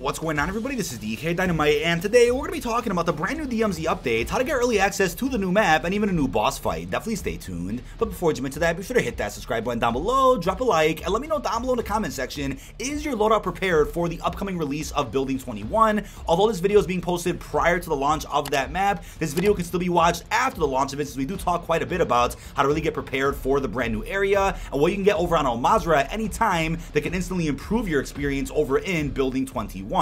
What's going on, everybody? This is dkdynamite, and today we're going to be talking about the brand new DMZ updates, how to get early access to the new map, and even a new boss fight. Definitely stay tuned. But before we jump into that, be sure to hit that subscribe button down below, drop a like, and let me know down below in the comment section, is your loadout prepared for the upcoming release of Building 21? Although this video is being posted prior to the launch of that map, this video can still be watched after the launch of it, since we do talk quite a bit about how to really get prepared for the brand new area, and what you can get over on Mazrah at any time that can instantly improve your experience over in Building 21.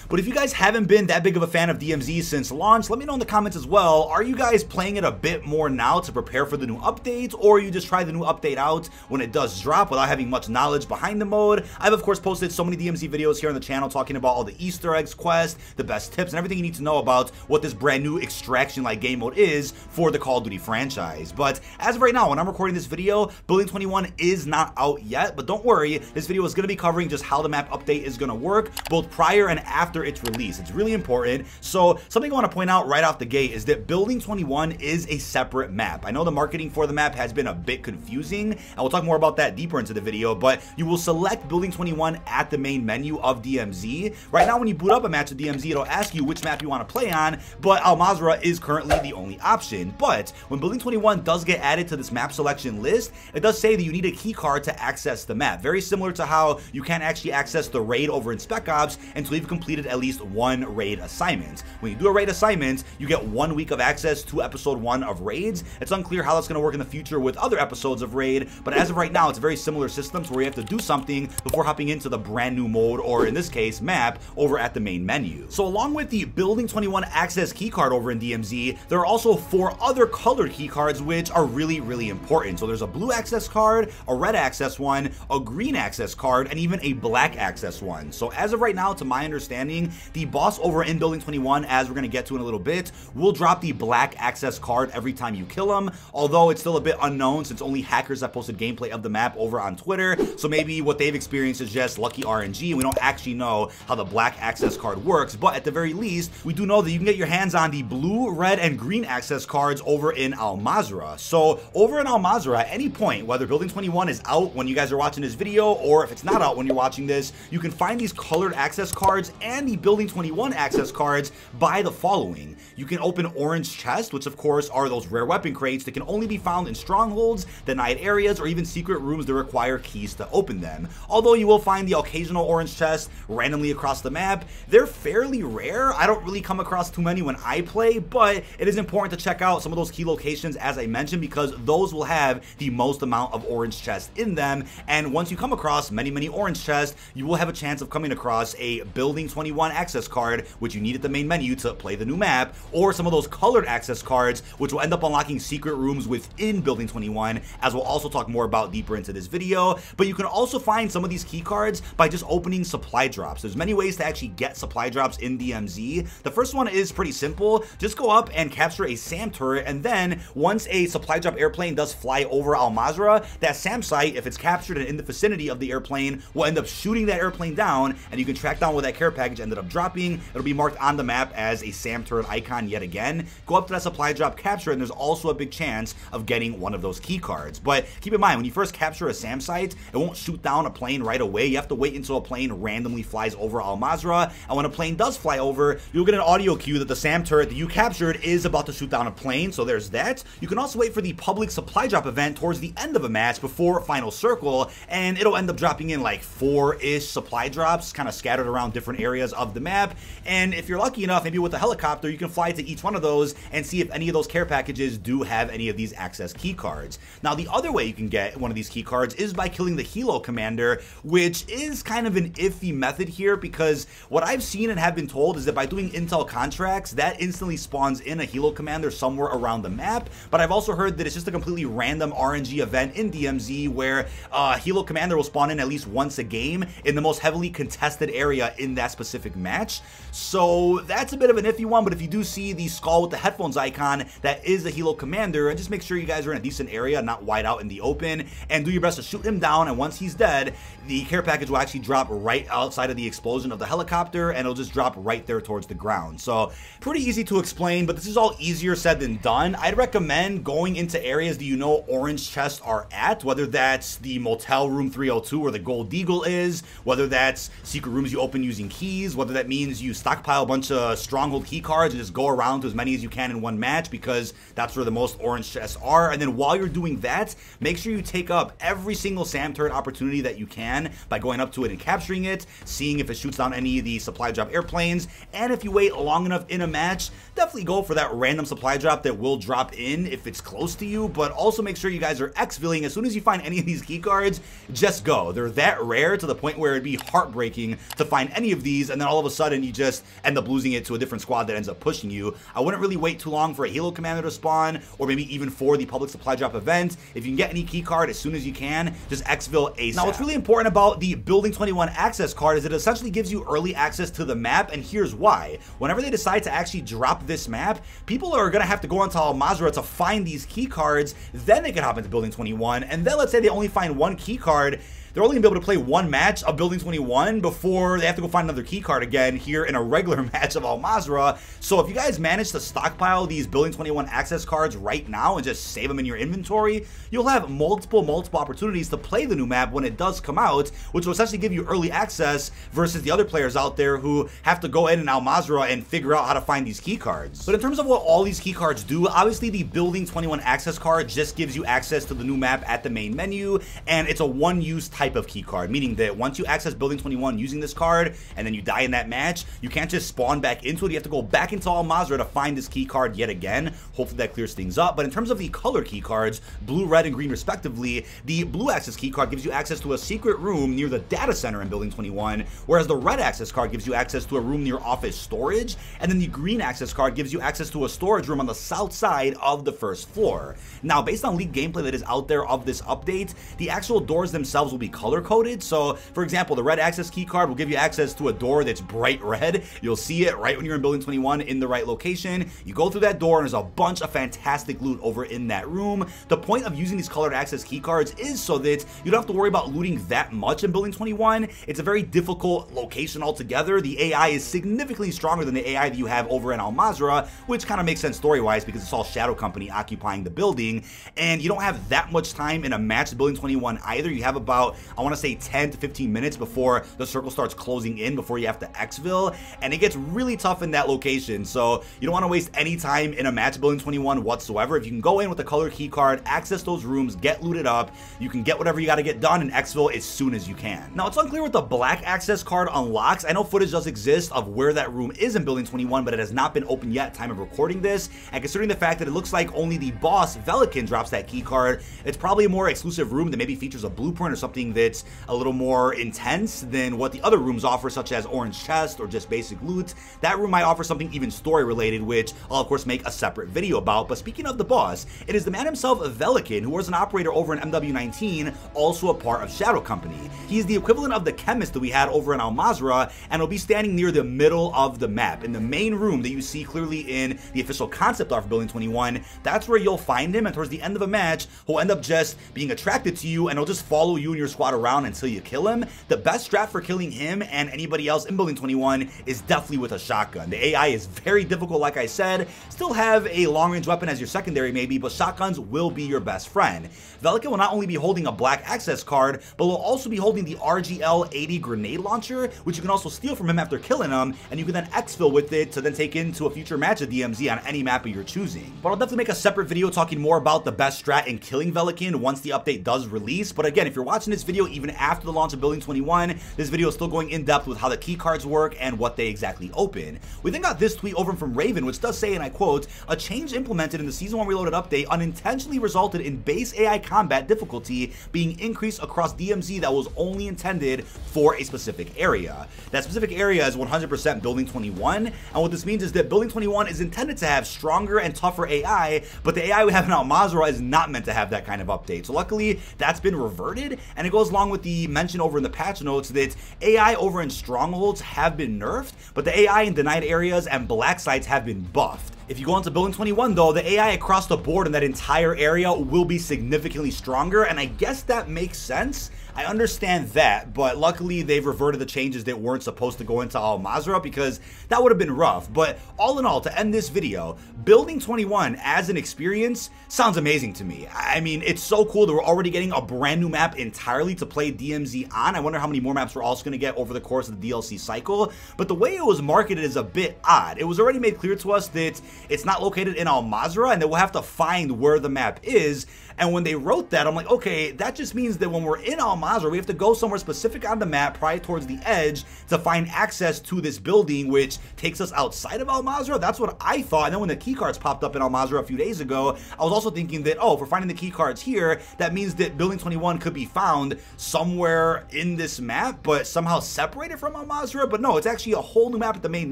But if you guys haven't been that big of a fan of DMZ since launch, let me know in the comments as well. Are you guys playing it a bit more now to prepare for the new update, or you just try the new update out when it does drop without having much knowledge behind the mode? I've of course posted so many DMZ videos here on the channel talking about all the Easter eggs, quests, the best tips, and everything you need to know about what this brand new extraction-like game mode is for the Call of Duty franchise. But as of right now, when I'm recording this video, Building 21 is not out yet, but don't worry, this video is going to be covering just how the map update is going to work, both prior and after its release. It's really important. So something I want to point out right off the gate is that Building 21 is a separate map. I know the marketing for the map has been a bit confusing, and we'll talk more about that deeper into the video, but you will select Building 21 at the main menu of DMZ. Right now, when you boot up a match of DMZ, it'll ask you which map you want to play on, but Mazrah is currently the only option. But when Building 21 does get added to this map selection list, it does say that you need a key card to access the map. Very similar to how you can't actually access the raid over in Spec Ops until you've completed at least one raid assignment. When you do a raid assignment, you get 1 week of access to episode 1 of raids. It's unclear how that's going to work in the future with other episodes of raid, but as of right now, it's a very similar system to where you have to do something before hopping into the brand new mode, or in this case, map, over at the main menu. So along with the Building 21 access keycard over in DMZ, there are also 4 other colored keycards which are really important. So there's a blue access card, a red access one, a green access card, and even a black access one. So as of right now, to my understanding, the boss over in Building 21, as we're going to get to in a little bit, will drop the black access card every time you kill him, although it's still a bit unknown since only hackers have posted gameplay of the map over on Twitter, so maybe what they've experienced is just lucky RNG, and we don't actually know how the black access card works. But at the very least, we do know that you can get your hands on the blue, red, and green access cards over in Mazrah. So over in Mazrah, at any point, whether Building 21 is out when you guys are watching this video, or if it's not out when you're watching this, you can find these colored access cards and the Building 21 access cards by the following. You can open orange chests, which of course are those rare weapon crates that can only be found in strongholds, denied areas, or even secret rooms that require keys to open them. Although you will find the occasional orange chest randomly across the map, they're fairly rare. I don't really come across too many when I play, but it is important to check out some of those key locations as I mentioned, because those will have the most amount of orange chests in them. And once you come across many orange chests, you will have a chance of coming across a Building 21 access card, which you need at the main menu to play the new map, or some of those colored access cards, which will end up unlocking secret rooms within Building 21, as we'll also talk more about deeper into this video. But you can also find some of these key cards by just opening supply drops. There's many ways to actually get supply drops in DMZ. The first one is pretty simple. Just go up and capture a SAM turret, and then once a supply drop airplane does fly over Mazrah, that SAM site, if it's captured and in the vicinity of the airplane, will end up shooting that airplane down, and you can track down where that care package ended up dropping. It'll be marked on the map as a SAM turret icon yet again. Go up to that supply drop, capture it, and there's also a big chance of getting one of those key cards. But keep in mind, when you first capture a SAM site, it won't shoot down a plane right away. You have to wait until a plane randomly flies over Mazrah, and when a plane does fly over, you'll get an audio cue that the SAM turret that you captured is about to shoot down a plane, so there's that. You can also wait for the public supply drop event towards the end of a match before Final Circle, and it'll end up dropping in like 4-ish supply drops, kind of scattered around different areas of the map. And if you're lucky enough, maybe with a helicopter, you can fly to each one of those and see if any of those care packages do have any of these access key cards. Now, the other way you can get one of these key cards is by killing the Helo Commander, which is kind of an iffy method here, because what I've seen and have been told is that by doing intel contracts, that instantly spawns in a Helo Commander somewhere around the map. But I've also heard that it's just a completely random RNG event in DMZ where Helo Commander will spawn in at least once a game in the most heavily contested area in that specific match. So that's a bit of an iffy one, but if you do see the skull with the headphones icon, that is the Helo Commander, and just make sure you guys are in a decent area, not wide out in the open, and do your best to shoot him down. And once he's dead, the care package will actually drop right outside of the explosion of the helicopter, and it'll just drop right there towards the ground. So pretty easy to explain, but this is all easier said than done. I'd recommend going into areas that you know orange chests are at, whether that's the motel room 302 where the Gold Eagle is, whether that's secret rooms you open using keys, whether that means you stockpile a bunch of stronghold key cards and just go around to as many as you can in one match because that's where the most orange chests are. And then while you're doing that, make sure you take up every single SAM turret opportunity that you can by going up to it and capturing it, seeing if it shoots down any of the supply drop airplanes. And if you wait long enough in a match, definitely go for that random supply drop that will drop in if it's close to you, but also make sure you guys are exfilling. As soon as you find any of these key cards, just go. They're that rare to the point where it'd be heartbreaking to find any of these and then all of a sudden you just end up losing it to a different squad that ends up pushing you. I wouldn't really wait too long for a Halo Commander to spawn, or maybe even for the public supply drop event. If you can get any key card as soon as you can, just exfil ASAP. Now, what's really important about the Building 21 access card is it essentially gives you early access to the map, and here's why. Whenever they decide to actually drop this map, people are gonna have to go onto Mazrah to find these key cards, then they can hop into Building 21, and then let's say they only find one key card, they're only going to be able to play one match of Building 21 before they have to go find another key card again here in a regular match of Mazrah. So if you guys manage to stockpile these Building 21 access cards right now and just save them in your inventory, you'll have multiple opportunities to play the new map when it does come out, which will essentially give you early access versus the other players out there who have to go in and Mazrah and figure out how to find these key cards. But in terms of what all these key cards do, obviously the Building 21 access card just gives you access to the new map at the main menu, and it's a one-use type of key card, meaning that once you access Building 21 using this card and then you die in that match, you can't just spawn back into it. You have to go back into Mazrah to find this key card yet again. Hopefully that clears things up. But in terms of the color key cards, blue, red, and green respectively, the blue access key card gives you access to a secret room near the data center in Building 21, whereas the red access card gives you access to a room near office storage, and then the green access card gives you access to a storage room on the south side of the first floor. Now, based on leaked gameplay that is out there of this update, the actual doors themselves will be color coded. So for example, the red access key card will give you access to a door that's bright red. You'll see it right when you're in Building 21 in the right location. You go through that door and there's a bunch of fantastic loot over in that room. The point of using these colored access key cards is so that you don't have to worry about looting that much in Building 21. It's a very difficult location altogether. The AI is significantly stronger than the AI that you have over in Mazrah, which kind of makes sense story-wise because it's all Shadow Company occupying the building, and you don't have that much time in a match of Building 21 either. You have about, I want to say 10 to 15 minutes before the circle starts closing in, before you have to exfil, and it gets really tough in that location. So you don't want to waste any time in a match of Building 21 whatsoever. If you can go in with a color key card, access those rooms, get looted up, you can get whatever you got to get done and exfil as soon as you can. Now, it's unclear what the black access card unlocks. I know footage does exist of where that room is in Building 21, but it has not been opened yet at time of recording this, and considering the fact that it looks like only the boss Velikan drops that key card, it's probably a more exclusive room that maybe features a blueprint or something that's a little more intense than what the other rooms offer, such as orange chest or just basic loot. That room might offer something even story related, which I'll of course make a separate video about. But speaking of the boss, it is the man himself, Velikan, who was an operator over in MW19, also a part of Shadow Company. He's the equivalent of the chemist that we had over in Mazrah, and will be standing near the middle of the map in the main room that you see clearly in the official concept art for Building 21. That's where you'll find him, and towards the end of a match, he'll end up just being attracted to you, and he'll just follow you and your squad around until you kill him. The best strat for killing him and anybody else in Building 21 is definitely with a shotgun. The AI is very difficult, like I said. Still have a long-range weapon as your secondary maybe, but shotguns will be your best friend. Velikan will not only be holding a black access card, but will also be holding the RGL-80 grenade launcher, which you can also steal from him after killing him, and you can then exfil with it to then take into a future match of DMZ on any map of your choosing. But I'll definitely make a separate video talking more about the best strat in killing Velikan once the update does release. But again, if you're watching this video even after the launch of Building 21, this video is still going in depth with how the key cards work and what they exactly open. We then got this tweet over from Raven, which does say, and I quote, "A change implemented in the Season 1 Reloaded update unintentionally resulted in base AI combat difficulty being increased across DMZ that was only intended for a specific area." That specific area is 100% Building 21, and what this means is that Building 21 is intended to have stronger and tougher AI, but the AI we have in Mazrah is not meant to have that kind of update. So luckily, that's been reverted, and it goes along with the mention over in the patch notes that AI over in strongholds have been nerfed, but the AI in denied areas and black sites have been buffed. If you go into Building 21 though, the AI across the board in that entire area will be significantly stronger, and I guess that makes sense. I understand that, but luckily they've reverted the changes that weren't supposed to go into Al Mazrah, because that would have been rough. But all in all, to end this video, building 21 as an experience sounds amazing to me. I mean, it's so cool that we're already getting a brand new map entirely to play DMZ on. I wonder how many more maps we're also going to get over the course of the DLC cycle, but the way it was marketed is a bit odd. It was already made clear to us that it's not located in Al Mazrah and that we'll have to find where the map is. And when they wrote that, I'm like, okay, that just means that when we're in Al Mazrah, we have to go somewhere specific on the map, probably towards the edge, to find access to this building, which takes us outside of Al Mazrah. That's what I thought. And then when the keycards popped up in Al Mazrah a few days ago, I was also thinking that, oh, if we're finding the keycards here, that means that Building 21 could be found somewhere in this map, but somehow separated from Al Mazrah. But no, it's actually a whole new map at the main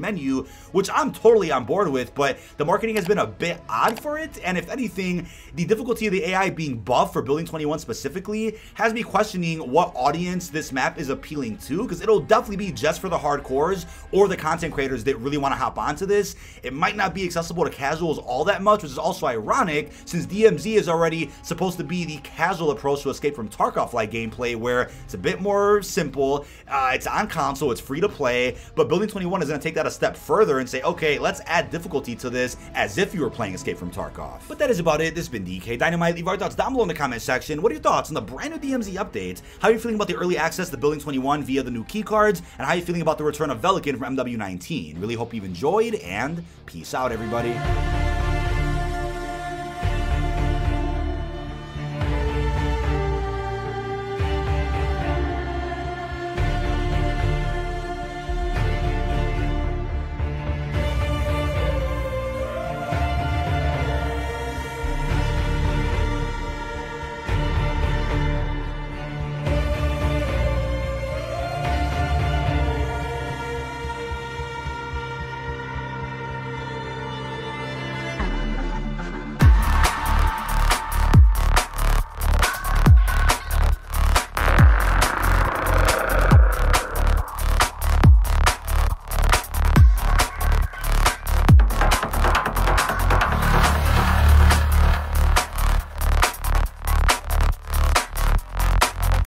menu, which I'm totally on board with, but the marketing has been a bit odd for it. And if anything, the difficulty of the AI being buffed for Building 21 specifically has me questioning what audience this map is appealing to, because it'll definitely be just for the hardcores or the content creators that really want to hop onto this. It might not be accessible to casuals all that much, which is also ironic since DMZ is already supposed to be the casual approach to Escape from Tarkov-like gameplay, where it's a bit more simple, it's on console, it's free to play, but Building 21 is going to take that a step further and say, okay, let's add difficulty to this as if you were playing Escape from Tarkov. But that is about it. This has been dkdynamite. Leave our thoughts down below in the comment section. What are your thoughts on the brand new DMZ updates? How are you feeling about the early access to Building 21 via the new keycards? And how are you feeling about the return of Velikan from MW19? Really hope you've enjoyed, and peace out, everybody.